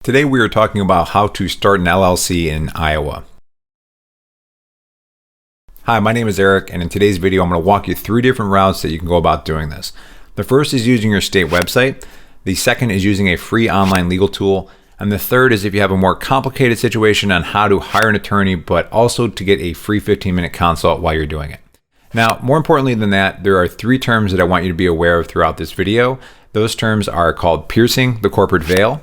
Today we are talking about how to start an LLC in Iowa. Hi, my name is Eric, and in today's video I'm going to walk you through different routes that you can go about doing this. The first is using your state website, the second is using a free online legal tool, and the third is if you have a more complicated situation on how to hire an attorney, but also to get a free 15-minute consult while you're doing it. Now, more importantly than that, there are three terms that I want you to be aware of throughout this video. Those terms are called piercing the corporate veil,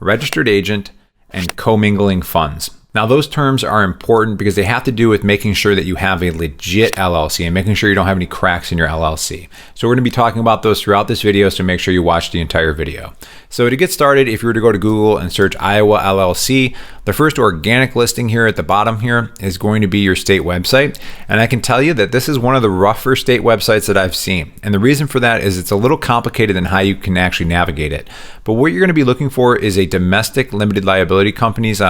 registered agent, and commingling funds. Now, those terms are important because they have to do with making sure that you have a legit LLC and making sure you don't have any cracks in your LLC. So we're going to be talking about those throughout this video, so make sure you watch the entire video. So to get started, if you were to go to Google and search Iowa LLC, the first organic listing here at the bottom here is going to be your state website. And I can tell you that this is one of the rougher state websites that I've seen. And the reason for that is it's a little complicated in how you can actually navigate it. But what you're going to be looking for is a domestic limited liability company's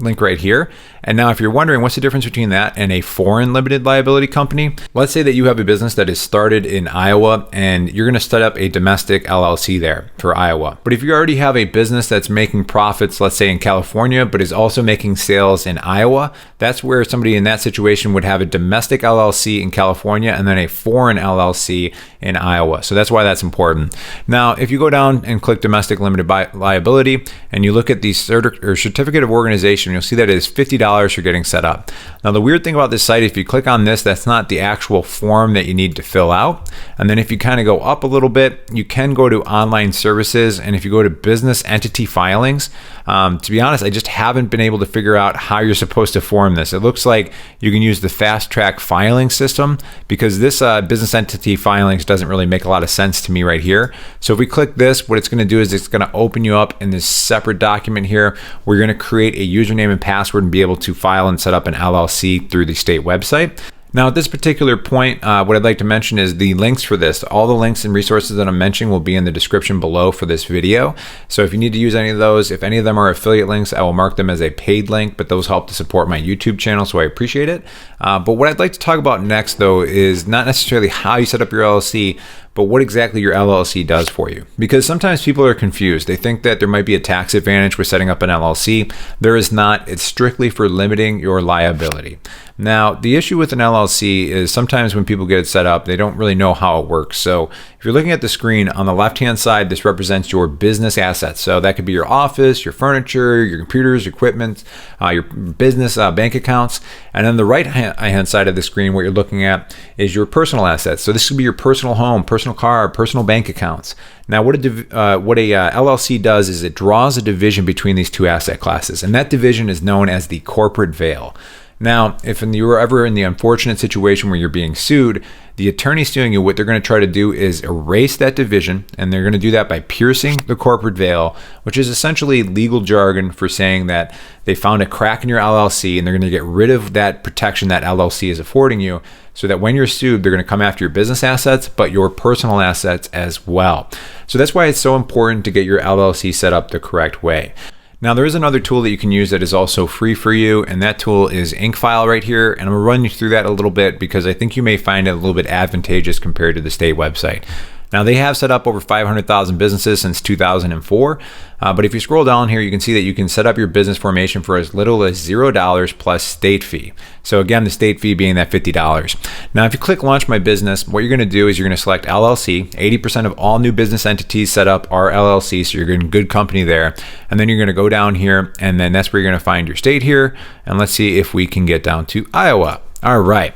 link right here. And now if you're wondering what's the difference between that and a foreign limited liability company, let's say that you have a business that is started in Iowa and you're going to set up a domestic LLC there for Iowa. But if you already have a business that's making profits, let's say in California, but is also making sales in Iowa, that's where somebody in that situation would have a domestic LLC in California and then a foreign LLC in Iowa. So that's why that's important. Now, if you go down and click domestic limited liability and you look at the certificate of organization, you'll see that it is $50 for getting set up. Now, the weird thing about this site, if you click on this, that's not the actual form that you need to fill out. And then if you kind of go up a little bit, you can go to online services. And if you go to business entity filings, to be honest, I just haven't been able to figure out how you're supposed to form this. It looks like you can use the fast track filing system because this business entity filings doesn't really make a lot of sense to me right here. So if we click this, what it's going to do is it's going to open you up in this separate document here where you're going to create a username and password and be able to file and set up an LLC through the state website. Now, at this particular point, what I'd like to mention is the links for this. All the links and resources that I'm mentioning will be in the description below for this video. So if you need to use any of those, if any of them are affiliate links, I will mark them as a paid link, but those help to support my YouTube channel, so I appreciate it. But what I'd like to talk about next, though, is not necessarily how you set up your LLC, but what exactly your LLC does for you. Because sometimes people are confused. They think that there might be a tax advantage with setting up an LLC. There is not. It's strictly for limiting your liability. Now, the issue with an LLC is sometimes when people get it set up, they don't really know how it works. So if you're looking at the screen on the left-hand side, this represents your business assets. So that could be your office, your furniture, your computers, your equipment, your business bank accounts. And on the right-hand side of the screen, what you're looking at is your personal assets. So this could be your personal home, personal car, personal bank accounts. Now, what a LLC does is it draws a division between these two asset classes, and that division is known as the corporate veil. Now, if you were ever in the unfortunate situation where you're being sued, the attorney suing you, what they're going to try to do is erase that division, and they're going to do that by piercing the corporate veil, which is essentially legal jargon for saying that they found a crack in your LLC and they're going to get rid of that protection that LLC is affording you, so that when you're sued, they're going to come after your business assets, but your personal assets as well. So that's why it's so important to get your LLC set up the correct way. Now, there is another tool that you can use that is also free for you, and that tool is InkFile right here. And I'm going to run you through that a little bit because I think you may find it a little bit advantageous compared to the state website. Now, they have set up over 500,000 businesses since 2004, but if you scroll down here, you can see that you can set up your business formation for as little as $0 plus state fee. So again, the state fee being that $50. Now, if you click Launch My Business, what you're going to do is you're going to select LLC. 80% of all new business entities set up are LLC, so you're in good company there. And then you're going to go down here, and then that's where you're going to find your state here. And let's see if we can get down to Iowa. All right.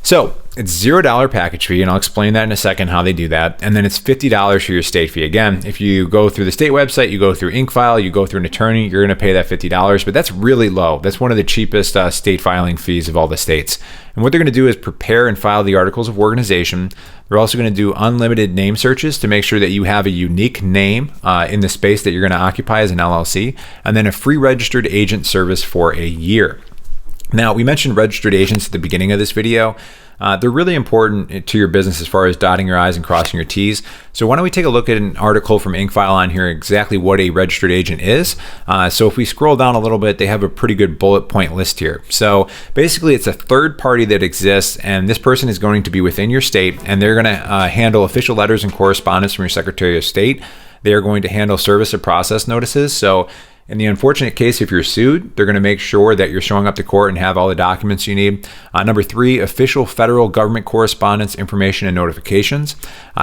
So it's $0 package fee, and I'll explain that in a second how they do that. And then it's $50 for your state fee. Again, if you go through the state website, you go through InkFile, you go through an attorney, you're going to pay that $50, but that's really low. That's one of the cheapest state filing fees of all the states. And what they're going to do is prepare and file the articles of organization. They're also going to do unlimited name searches to make sure that you have a unique name in the space that you're going to occupy as an LLC, and then a free registered agent service for a year. Now, we mentioned registered agents at the beginning of this video. They're really important to your business as far as dotting your I's and crossing your T's. So why don't we take a look at an article from InkFile on here, exactly what a registered agent is. So if we scroll down a little bit, they have a pretty good bullet point list here. So basically, it's a third party that exists, and this person is going to be within your state, and they're going to handle official letters and correspondence from your Secretary of State. they are going to handle service of process notices. So in the unfortunate case, if you're sued, they're going to make sure that you're showing up to court and have all the documents you need. Number 3, official federal government correspondence, information, and notifications.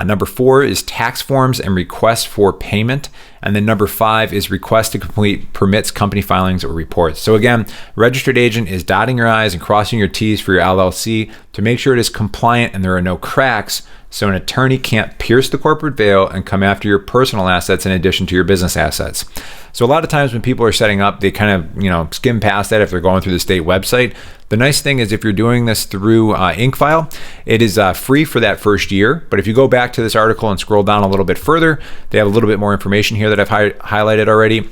Number 4 is tax forms and requests for payment. And then number 5 is request to complete permits, company filings, or reports. So again, registered agent is dotting your I's and crossing your T's for your LLC to make sure it is compliant and there are no cracks, so an attorney can't pierce the corporate veil and come after your personal assets in addition to your business assets. So a lot of times when people are setting up, they kind of skim past that if they're going through the state website. The nice thing is if you're doing this through InkFile, it is free for that first year. But if you go back to this article and scroll down a little bit further, they have a little bit more information here that I've highlighted already.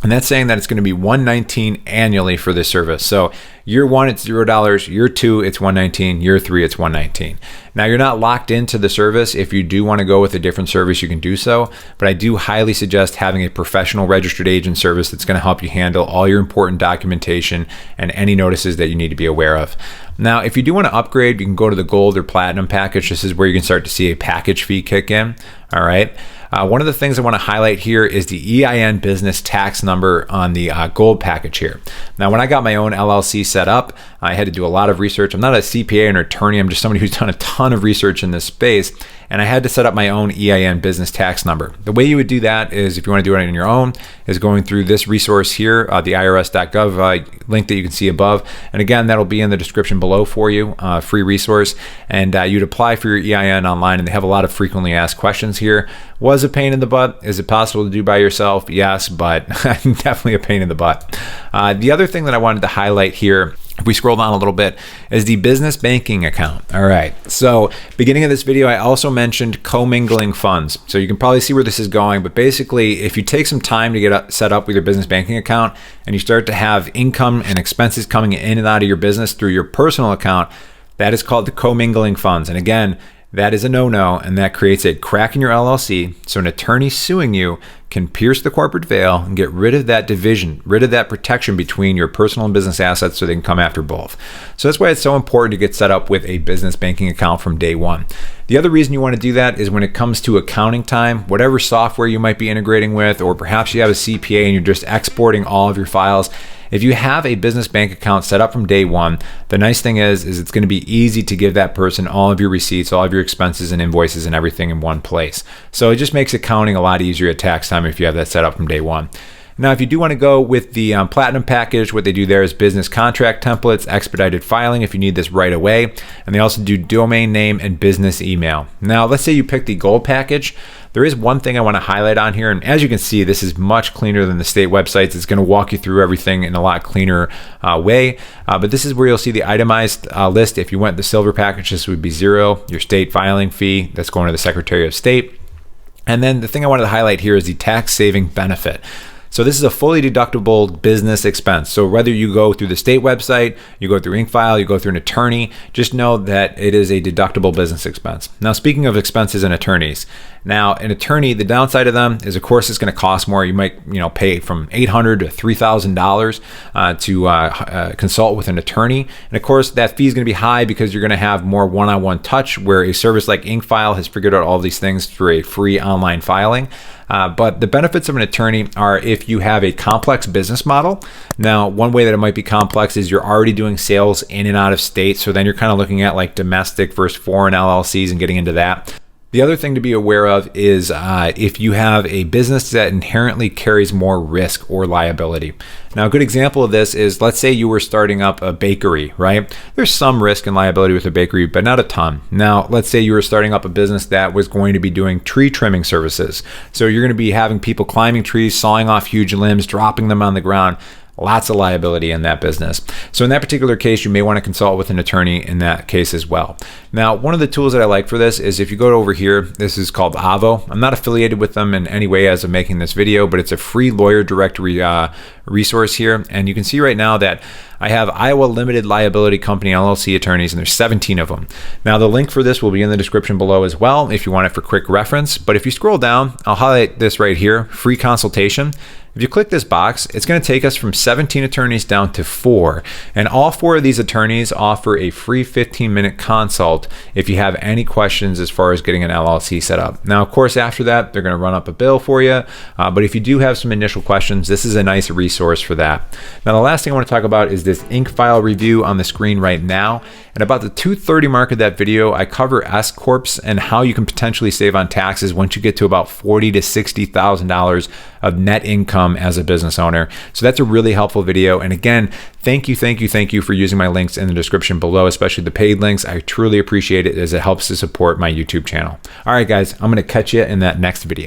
And that's saying that it's going to be $119 annually for this service. So year 1, it's $0. Year 2, it's $119. Year 3, it's $119. Now, you're not locked into the service. If you do want to go with a different service, you can do so. But I do highly suggest having a professional registered agent service that's going to help you handle all your important documentation and any notices that you need to be aware of. Now, if you do want to upgrade, you can go to the gold or platinum package. This is where you can start to see a package fee kick in. All right. One of the things I want to highlight here is the EIN business tax number on the gold package here. Now, when I got my own LLC set up, I had to do a lot of research. I'm not a CPA or an attorney. I'm just somebody who's done a ton of research in this space. And I had to set up my own EIN business tax number. The way you would do that is, if you want to do it on your own, is going through this resource here, the irs.gov link that you can see above. And again, that'll be in the description below for you, free resource. And you'd apply for your EIN online, and they have a lot of frequently asked questions here. Was a pain in the butt. Is it possible to do by yourself? Yes, but definitely a pain in the butt. The other thing that I wanted to highlight here, if we scroll down a little bit, is the business banking account. All right. So beginning of this video, I also mentioned commingling funds. So you can probably see where this is going. But basically, if you take some time to get set up with your business banking account and you start to have income and expenses coming in and out of your business through your personal account, that is called the commingling funds. And again, that is a no-no, and that creates a crack in your LLC. So an attorney suing you can pierce the corporate veil and get rid of that division, rid of that protection between your personal and business assets, so they can come after both. So that's why it's so important to get set up with a business banking account from day one. The other reason you want to do that is when it comes to accounting time, whatever software you might be integrating with, or perhaps you have a CPA and you're just exporting all of your files. If you have a business bank account set up from day one, the nice thing is it's going to be easy to give that person all of your receipts, all of your expenses and invoices and everything in one place. So it just makes accounting a lot easier at tax time if you have that set up from day one. Now, if you do want to go with the Platinum package, what they do there is business contract templates, expedited filing if you need this right away, and they also do domain name and business email. Now, let's say you pick the Gold package. There is one thing I want to highlight on here, and as you can see, this is much cleaner than the state websites. It's going to walk you through everything in a lot cleaner way, but this is where you'll see the itemized list. If you went the Silver package, this would be $0, your state filing fee, that's going to the Secretary of State. And then the thing I wanted to highlight here is the tax saving benefit. So this is a fully deductible business expense. So whether you go through the state website, you go through InkFile, you go through an attorney, just know that it is a deductible business expense. Now, speaking of expenses and attorneys, now an attorney, the downside of them is, of course, it's going to cost more. You might, pay from $800 to $3,000 to consult with an attorney, and of course, that fee is going to be high because you're going to have more one-on-one touch. Where a service like InkFile has figured out all these things through a free online filing. But the benefits of an attorney are if you have a complex business model. Now, one way that it might be complex is you're already doing sales in and out of state. So then you're kind of looking at like domestic versus foreign LLCs and getting into that. The other thing to be aware of is if you have a business that inherently carries more risk or liability. Now, a good example of this is, let's say you were starting up a bakery, right? There's some risk and liability with a bakery, but not a ton. Now, let's say you were starting up a business that was going to be doing tree trimming services. So you're going to be having people climbing trees, sawing off huge limbs, dropping them on the ground. Lots of liability in that business. So in that particular case, you may want to consult with an attorney in that case as well. Now, one of the tools that I like for this is if you go over here, this is called Avo. I'm not affiliated with them in any way as of making this video, but it's a free lawyer directory resource here. And you can see right now that I have Iowa Limited Liability Company LLC attorneys, and there's 17 of them. Now, the link for this will be in the description below as well if you want it for quick reference. But if you scroll down, I'll highlight this right here, free consultation. If you click this box, it's going to take us from 17 attorneys down to 4. And all 4 of these attorneys offer a free 15-minute consult if you have any questions as far as getting an LLC set up. Now, of course, after that, they're going to run up a bill for you. But if you do have some initial questions, this is a nice resource for that. Now, the last thing I want to talk about is this ink file review on the screen right now. At about the 2:30 mark of that video, I cover S-Corps and how you can potentially save on taxes once you get to about $40,000 to $60,000 of net income as a business owner. So that's a really helpful video. And again, thank you for using my links in the description below, especially the paid links. I truly appreciate it as it helps to support my YouTube channel. All right, guys, I'm going to catch you in that next video.